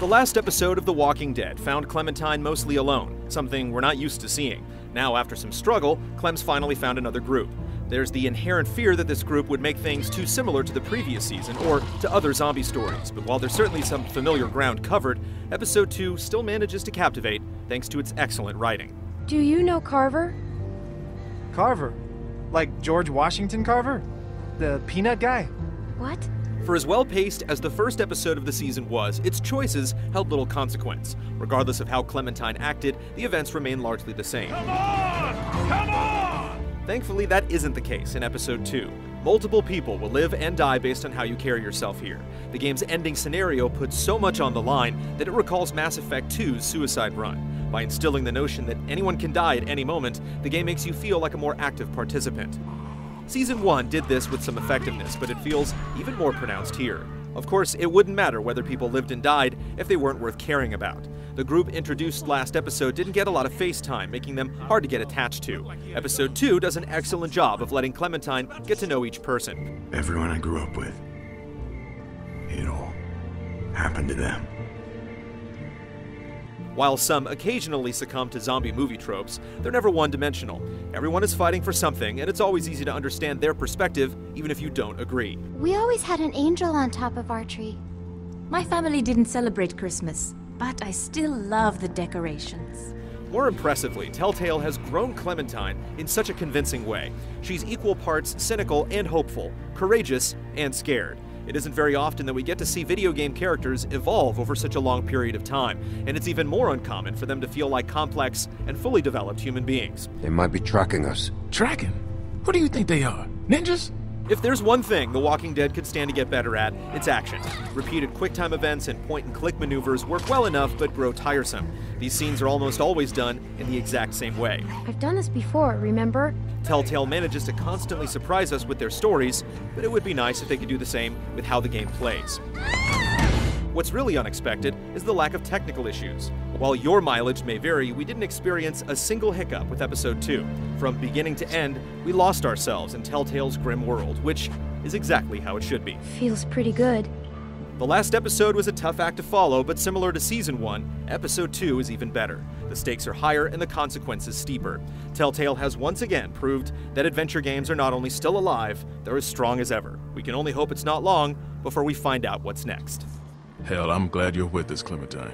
last episode of The Walking Dead found Clementine mostly alone, something we're not used to seeing. Now, after some struggle, Clem's finally found another group. There's the inherent fear that this group would make things too similar to the previous season or to other zombie stories, but while there's certainly some familiar ground covered, episode 2 still manages to captivate thanks to its excellent writing. Do you know Carver? Carver? Like George Washington Carver? The peanut guy? What? For as well-paced as the first episode of the season was, its choices held little consequence. Regardless of how Clementine acted, the events remain largely the same. Come on! Come on! Thankfully, that isn't the case in episode 2. Multiple people will live and die based on how you carry yourself here. The game's ending scenario puts so much on the line that it recalls Mass Effect 2's Suicide Run. By instilling the notion that anyone can die at any moment, the game makes you feel like a more active participant. Season 1 did this with some effectiveness, but it feels even more pronounced here. Of course, it wouldn't matter whether people lived and died if they weren't worth caring about. The group introduced last episode didn't get a lot of face time, making them hard to get attached to. Episode 2 does an excellent job of letting Clementine get to know each person. Everyone I grew up with, it all happened to them. While some occasionally succumb to zombie movie tropes, they're never one-dimensional. Everyone is fighting for something, and it's always easy to understand their perspective, even if you don't agree. We always had an angel on top of our tree. My family didn't celebrate Christmas, but I still love the decorations. More impressively, Telltale has grown Clementine in such a convincing way. She's equal parts cynical and hopeful, courageous and scared. It isn't very often that we get to see video game characters evolve over such a long period of time, and it's even more uncommon for them to feel like complex and fully developed human beings. They might be tracking us. Tracking? Who do you think they are? Ninjas? If there's one thing The Walking Dead could stand to get better at, it's action. Repeated quick-time events and point-and-click maneuvers work well enough but grow tiresome. These scenes are almost always done in the exact same way. I've done this before, remember? Telltale manages to constantly surprise us with their stories, but it would be nice if they could do the same with how the game plays. What's really unexpected is the lack of technical issues. While your mileage may vary, we didn't experience a single hiccup with episode 2. From beginning to end, we lost ourselves in Telltale's grim world, which is exactly how it should be. Feels pretty good. The last episode was a tough act to follow, but similar to Season 1, Episode 2 is even better. The stakes are higher and the consequences steeper. Telltale has once again proved that adventure games are not only still alive, they're as strong as ever. We can only hope it's not long before we find out what's next. Hell, I'm glad you're with us, Clementine.